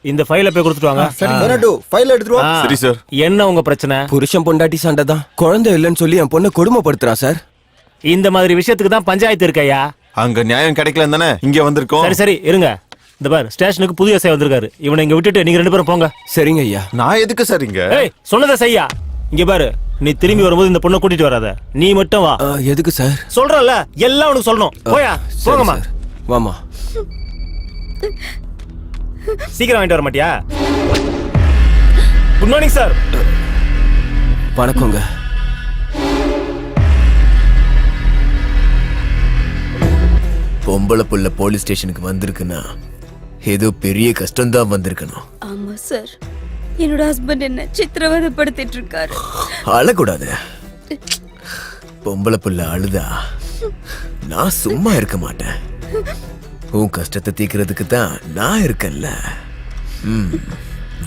இந்த ஃபைலை போய் கொடுத்துட்டு வாங்க. ஃபைல் எடுத்துட்டு வா. சரி சார். என்ன உங்க பிரச்சனை? புருஷன் பொண்டாட்டி சண்டை தான். குழந்தை இல்லைன்னு சொல்லி என் பொண்ணை கொடுமைப்படுத்துறான் சார். இந்த மாதிரி விஷயத்துக்கு தான் பஞ்சாயத்து இருக்கையா. அங்க நியாயம் கிடைக்கலன்னு தானே இங்க வந்திருக்கோம். சரி சரி இருங்க. இந்த பார் ஸ்டேஷனுக்கு புதிய எஸ்ஐ வந்திருக்காரு. இவனை இங்க விட்டுட்டு நீங்க 2 பேரும் போங்க. சரிங்க ஐயா. நான் எதுக்கு சார் இங்க? ஏய் சொன்னதை செய்யா. இங்க பாரு, நீ திரும்பி வரும்போது இந்த பொண்ணை கூட்டிட்டு வராத. நீ மட்டும் வா. எதுக்கு சார்? சொல்றல எல்லாம் உனக்கு சொல்லணும். போயா போங்கம்மா. வாமா. சீக்கிரம் வாங்கிட்டு வர மாட்டியா? Good morning sir. வணக்கங்க. பொம்பளை புள்ள போலீஸ் ஸ்டேஷனுக்கு வந்திருக்குன்னா ஏதோ பெரிய கஷ்டம் தான் வந்திருக்கணும். ஆமா சார், என்னோட ஹஸ்பண்ட் என்ன சித்திரவதைப்படுத்திட்டு இருக்காரு. அழக்கூடாது. பொம்பளை புள்ள அழுதா நான் சும்மா இருக்க மாட்டேன். உன் கஷ்டத்தை தீக்கிறதுக்கு தான் நான் இருக்கேன்ல.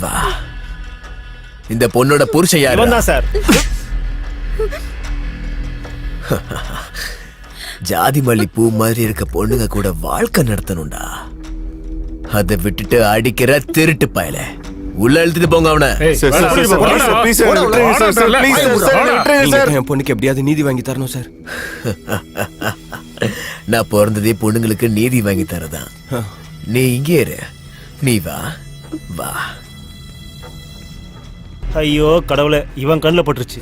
வா. இந்த பொண்ணோட புருஷன் யாரு? தான் சார். ஜாதி மல்லி பூ மாதிரி இருக்க பொண்ணுங்க கூட வாழ்க்கை நடத்தணும்டா. அதை விட்டுட்டு அடிக்கிற திருட்டு பயல உள்ள எழுத்துட்டு போங்க அவனை. என் பொண்ணுக்கு எப்படியாவது நீதி வாங்கி தரணும் சார். நான் பிறந்ததே பொண்ணுங்களுக்கு நீதி வாங்கி தரதான். நீ இங்கே இரு. நீ வா வா. ஐயோ கடவுளே, இவன் கண்ணுல பட்டுருச்சு.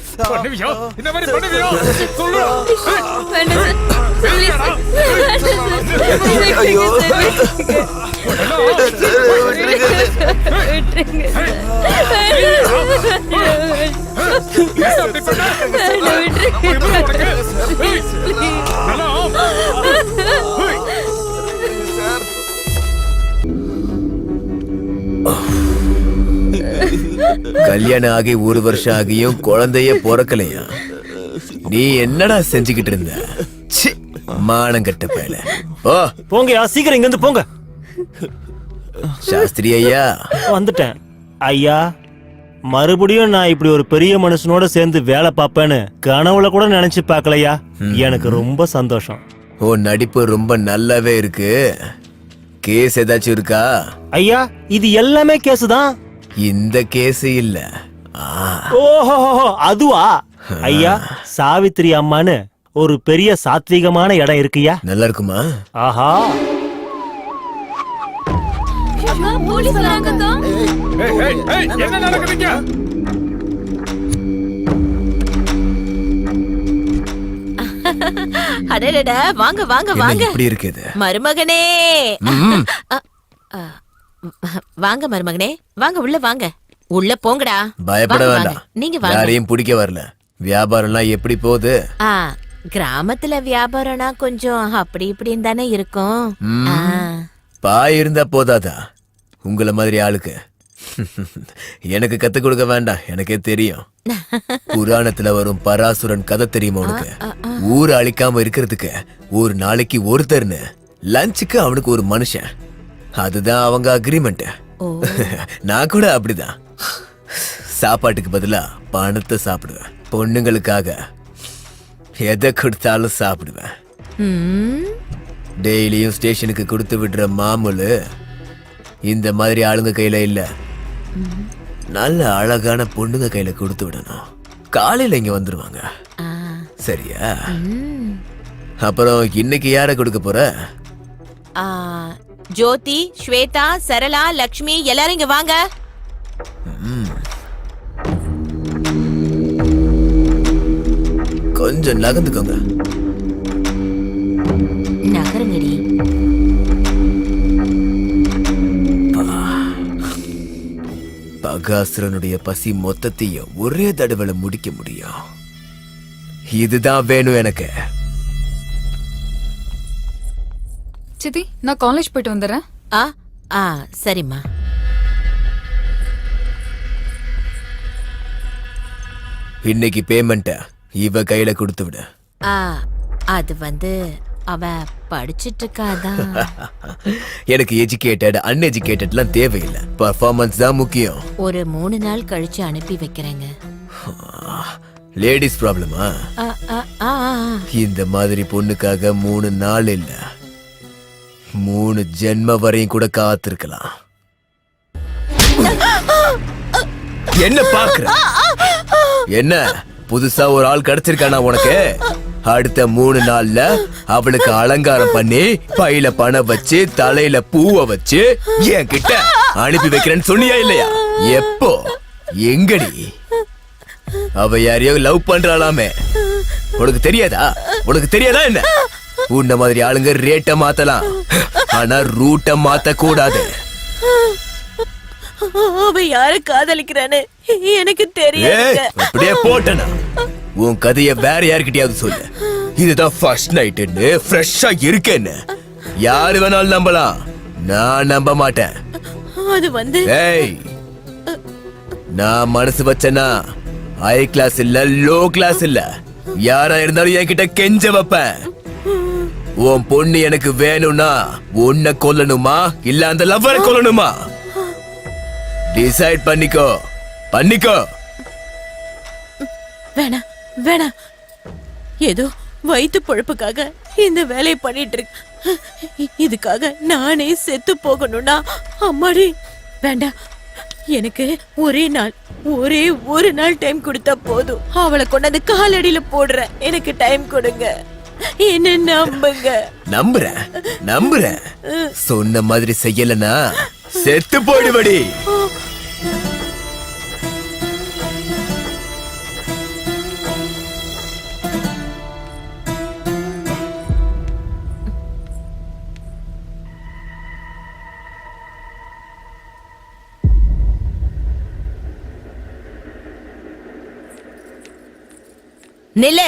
கல்யாணம் ஆகி 1 வருஷம் ஆகியும் குழந்தைய பிறக்கலையா? நீ என்னடா செஞ்சுக்கிட்டு இருந்த? மானங்கட்ட பயல. ஓ போங்கயா, சீக்கிரம் இங்க இருந்து போங்க. சாஸ்திரி ஐயா வந்துட்டேன். ஐயா, மறுபடியும் நான் இப்படி ஒரு பெரிய மனுஷனோட சேர்ந்து வேலை பார்ப்பேன்னு கனவுல கூட நினைச்சு பார்க்கலையா. எனக்கு ரொம்ப சந்தோஷம். உன் நடிப்பு ரொம்ப நல்லாவே இருக்கு. கேஸ் ஏதாச்சும் இருக்கா? ஐயா, இது எல்லாமே கேஸ் தான். இந்த கேஸ் இல்ல. ஓஹோ, அதுவா? ஐயா, சாவித்திரி அம்மான்னு ஒரு பெரிய சாத்வீகமான இடம் இருக்குயா. நல்லா இருக்குமா? ஆஹா, போலீஸ் வராங்கக்கா. என்ன நடக்குதுங்க? அடடட, வாங்க வாங்க வாங்க. எப்படி இருக்குது மருமகனே? வாங்க மருமகனே, வாங்க உள்ள வாங்க. உள்ள போங்கடா. பயப்பட வேண்டாம். நீங்க வாங்க. யாரையும் பிடிக்க வரல. வியாபாரம்லாம் எப்படி போகுது? கிராமத்துல வியாபாரம்னா கொஞ்சம் அப்படி இப்படின்னு தானே இருக்கும். பாய் இருந்தா போதாதா உங்களை மாதிரி ஆளுக்கு? எனக்கு கத்து கொடுக்க வேண்டாம், எனக்கே தெரியும். புராணத்துல வரும் பராசுரன் கதை தெரியுமா உனக்கு? ஊர் அழிக்காம இருக்கிறதுக்கு ஒரு நாளைக்கு ஒருத்தர்னு, லஞ்சுக்கு அவனுக்கு ஒரு மனுஷன். அதுதான் அவங்க அக்ரிமெண்ட். நான் கூட அப்படிதான். சாப்பாட்டுக்கு பதிலா பணத்தை சாப்பிடுவேன். பொண்ணுங்களுக்காக எதை கொடுத்தாலும் சாப்பிடுவேன். டெய்லியும் ஸ்டேஷனுக்கு கொடுத்து விடுற மாமூலு இந்த மாதிரி ஆளுங்க கையில இல்ல. நல்ல அழகான பொண்ணுங்க கையில கொடுத்து விடணும். காலையில இங்க வந்துருவாங்க. சரியா? அப்புறம் இன்னைக்கு யார கொடுக்க போற? ஜோதி, ஸ்வேதா, சரளா, லக்ஷ்மி எல்லாரும் இங்க வாங்க. கொஞ்சம் நகர்ந்துக்கோங்க. நகருங்கடி. பகாசுரனுடைய பசி மொத்தத்தையும் ஒரே தடவை முடிக்க முடியும். இதுதான் வேணும் எனக்கு. சித்தி, நான் காலேஜ் போயிட்டு வந்துடுறேன். சரிம்மா. இன்னைக்கு பேமெண்ட்ட இவ கையில கொடுத்து விடு. அது அவ படிச்சிட்டு இருக்காதான். எனக்கு எஜுகேட்டட் அன்எஜுகேட்டட்லாம் தேவையில்லை. பர்ஃபார்மன்ஸ் தான் முக்கியம். ஒரு 3 நாள் கழிச்சு அனுப்பி வைக்கிறேங்க. லேடிஸ் ப்ராப்ளமா? இந்த மாதிரி பொண்ணுக்காக 3 நாள் இல்ல 3 ஜென்ம வரையும் கூட காத்திருக்கலாம். என்ன பாக்குற? என்ன புதுசா ஒரு ஆள் கிடைச்சிருக்கானா உனக்கு? அடுத்த 3 நாள்ல அவளுக்கு அலங்காரம் பண்ணி பையில பணம் வச்சு தலையில பூவை வச்சு என் கிட்ட அனுப்பி வைக்கிறேன்னு சொன்னியா இல்லையா? எப்போ? எங்கடி? அவ யாரையோ லவ் பண்றாளாமே. உனக்கு தெரியாதா? உனக்கு தெரியாதா என்ன? உன்ன மாதிரி ஆளுங்க ரேட்ட மாத்தலாம், ஆனா ரூட்ட மாத்த கூடாது. அவ யார காதலிக்கிறான்னு எனக்கு தெரியாது. அப்படியே போட்டனா உன் கதைய வேற யாருக்கிட்டயாவது சொல்லு. இதுதான் ஃபர்ஸ்ட் நைட்னு ஃப்ரெஷ்ஷா இருக்கேன்னு யாரு வேணாலும் நம்பலாம், நான் நம்ப மாட்டேன். அது வந்து ஏய், நான் மனசு வச்சேன்னா ஹை கிளாஸ் இல்ல லோ கிளாஸ் இல்ல, யாரா இருந்தாலும் என்கிட்ட கெஞ்ச வைப்பேன். உன் பொண்ணு எனக்கு வேணும்னா உன்னை கொல்லணுமா இல்ல அந்த லவ்வரை கொல்லணுமா? டிசைட் பண்ணிக்கோ, பண்ணிக்கோ. வேணாம் வேணாம், ஏதோ வயிற்று பொழப்புக்காக இந்த வேலையை பண்ணிட்டு இருக்கு. இதுக்காக நானே செத்து போகணும்னா அம்மாடி வேண்டாம். எனக்கு ஒரே ஒரு நாள் டைம் கொடுத்தா போதும். அவளை கொண்டாந்து காலடியில போடுறேன். எனக்கு டைம் கொடுங்க, என்ன நம்புங்க. நம்புறேன் நம்புறேன். சொன்ன மாதிரி செய்யலனா செத்து போயிடுவடி. நில்லு.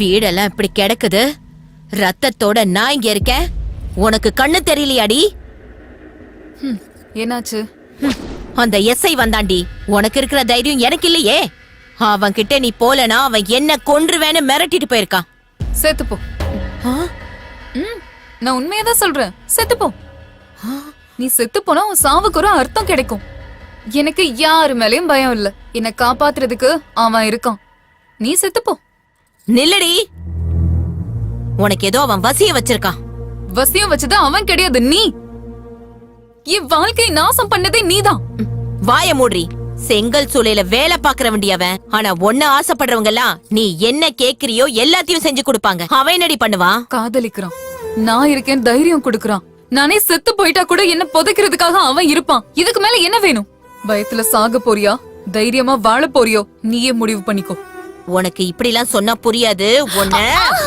வீடெல்லாம் இப்படி கிடக்குது, ரத்தத்தோட நான் இங்க இருக்கேன். உனக்கு கண்ணு தெரியலையாடி? என்னாச்சு? அந்த எஸ்ஐ வந்தாண்டி. உனக்கு இருக்கிற தைரியம் எனக்கு இல்லையே. அவன் கிட்ட நீ போலனா அவன் என்ன கொன்றுவேன்னு மிரட்டிட்டு போயிருக்கான். செத்துப்போ. நான் உண்மையதான் சொல்றேன், செத்துப்போ. நீ செத்து போனா உன் சாவுக்கு ஒரு அர்த்தம் கிடைக்கும். எனக்கு யாரு மேலயும் பயம் இல்ல. என்ன காப்பாத்துறதுக்கு அவன் இருக்கான். நீ செத்துப்போ. நில்லடி. உனக்கு ஏதோ அவன் வசிய வச்சிருக்கான். வசியம் வச்சது அவன் கிடையாது, நீ. என் வாழ்க்கையை நாசம் பண்ணதே நீதான். வாய மூடி. செங்கல் சூளையில வேலை பாக்குற வேண்டியவன். ஆனா ஒன்ன ஆசைப்படுறவங்க எல்லாம் நீ என்ன கேக்குறியோ எல்லாத்தையும் செஞ்சு கொடுப்பாங்க. அவன் என்னடி பண்ணுவான்? காதலிக்கிறான், நான் இருக்கேன் தைரியம் கொடுக்கறான். நானே செத்து போயிட்டா கூட என்ன புதைக்கிறதுக்காக அவன் இருப்பான். இதுக்கு மேல என்ன வேணும்? பயத்துல சாக போறியா, தைரியமா வாழ போறியோ? நீயே முடிவு பண்ணிக்கோ. உனக்கு இப்படி எல்லாம் சொன்னா புரியாது. உன்ன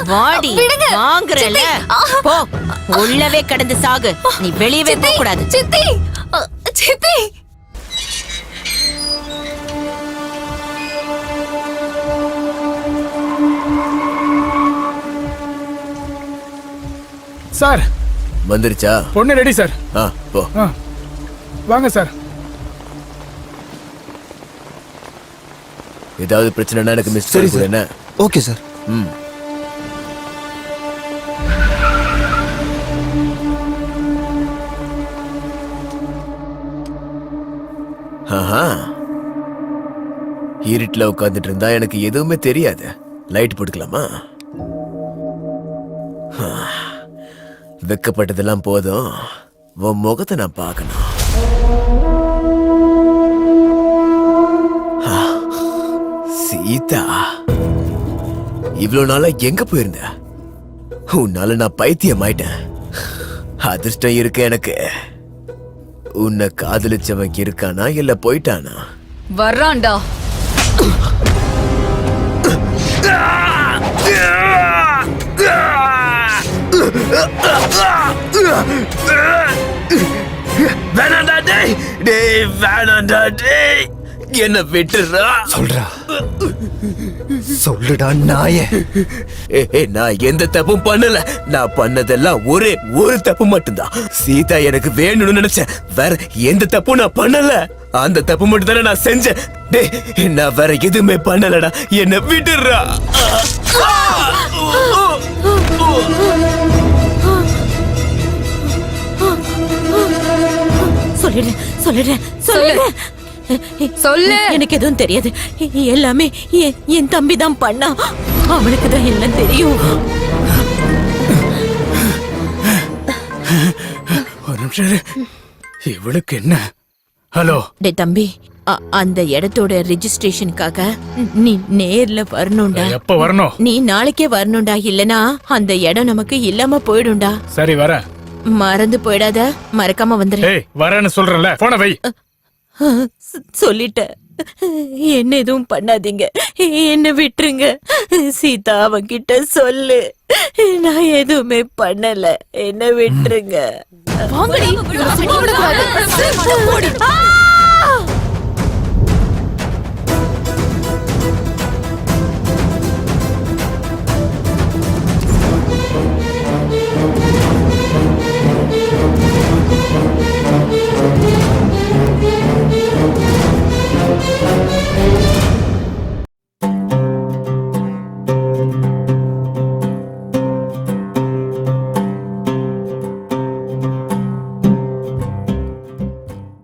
வாடி வாங்குறல. போ, உள்ளவே கடந்து சாகு. நீ வெளியவே போக கூடாது. சித்தி, சித்தி. சார் வந்துருச்சா? பொண்ணு ரெடி சார். போ. வாங்க சார். ஏதாவது பிரச்சனைனா எனக்கு மிஸ் பண்ணி கொடு. என்ன? Okay sir. ஆஹா, இருட்டுல உட்கார்ந்துட்டு இருந்தா எனக்கு எதுவுமே தெரியாது. லைட் போட்டுக்கலாமா? வெக்கப்பட்டதெல்லாம் போதும், உன் முகத்தை நான் பார்க்கணும். சீதா, இவ்வளவு நாளா எங்க போயிருந்த? உன்னால நான் பைத்தியம் ஆயிட்டேன். அதிர்ஷ்டம் இருக்கு எனக்கு. உன்னை காதலிச்சவன் இருக்கானா இல்ல போயிட்டானா? வர்றான்டா. வேணாண்டா டேய், டேய் வேணாண்டா டேய், என்ன விட்டுறா. சொல்றா, சொல்லுடா நாயே. நான் எந்த தப்பும் பண்ணல. நான் பண்ணதெல்லாம் ஒரே ஒரு தப்பு மட்டும்தான். சீதா எனக்கு வேணும்னு நினைச்சேன், வேற எந்த தப்பும் நான் பண்ணல. அந்த தப்பு மட்டும் தானே நான் செஞ்சேன். டேய், நான் வேற எதுவுமே பண்ணலடா, என்ன விட்டுறா. சொல்லிடுறேன். சொல்லு. எனக்கு எதுவும் தெரியாது. எல்லாமே என் தம்பி தான் பண்ணா. அவனுக்கு தான் எல்லாம் தெரியும். ஒரு நிமிஷம். இவளுக்கு என்ன? ஹலோ. டே தம்பி, அந்த இடத்தோட ரெஜிஸ்ட்ரேஷனுக்காக நீ நேர்ல வரணும்டா. எப்ப வரணும்? நீ நாளைக்கே வரணும்டா, இல்லனா அந்த இடம் நமக்கு இல்லாம போயிடும்டா. சரி வரேன். மறந்து போயிடாத, மறக்காம வந்துரு. ஏய் வரேன்னு சொல்றேன்ல, போன வை. சொல்லிட்ட, என்ன எதுவும் பண்ணாதீங்க, என்ன விட்டுருங்க. சீதா அவன்கிட்ட சொல்லு, நான் எதுவுமே பண்ணல, என்ன விட்டுருங்க. வாங்கடி, இவரை சும்மா விடக்கூடாது.